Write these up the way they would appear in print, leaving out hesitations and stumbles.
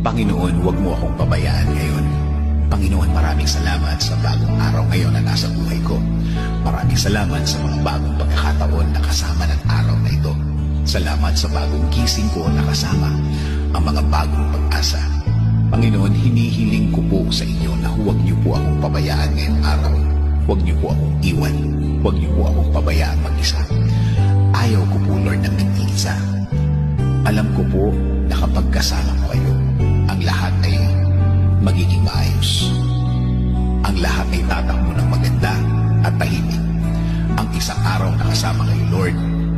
Panginoon, huwag mo akong pabayaan ngayon. Panginoon, maraming salamat sa bagong araw ngayon na nasa buhay ko. Maraming salamat sa mga bagong pagkakataon na kasama ng araw na ito. Salamat sa bagong gising ko na kasama ang mga bagong pag-asa. Panginoon, hinihiling ko po sa inyo na huwag niyo po akong pabayaan ngayong araw. Huwag niyo po akong iwan. Huwag niyo po akong pabayaan mag-isa. Ayaw ko po, Lord, ng nag-iisa. Alam ko po na kapag kasama ko kayo, ang lahat ay magiging maayos. Ang lahat ay tatakbo ng maganda at tahimik. Ang isang araw na kasama kayo, Lord,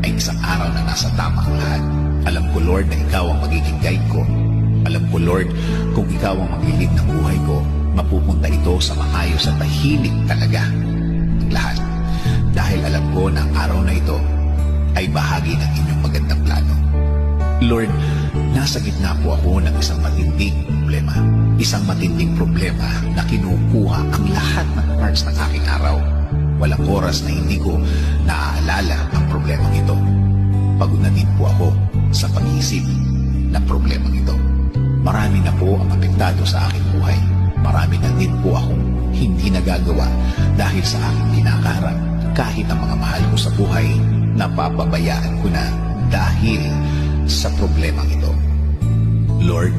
ay isang araw na nasa tama ang lahat. Alam ko, Lord, na ikaw ang magiging guide ko. Alam ko, Lord, kung ikaw ang maglilid ng buhay ko, mapupunta ito sa maayos at tahimik talaga ang lahat. Dahil alam ko na ang araw na ito ay bahagi ng inyong magandang plano. Lord, nasa gitna po ako ng isang matinding problema. Isang matinding problema na kinukuha ang lahat ng parts ng aking araw. Walang oras na hindi ko naaalala ang problemang ito. Pagod na din po ako sa pag-iisip ng problemang ito. Marami na po ang apektado sa aking buhay. Marami na din po akong hindi nagagawa dahil sa aking kinakaharap. Kahit ang mga mahal ko sa buhay, napapabayaan ko na dahil sa problemang ito. Lord,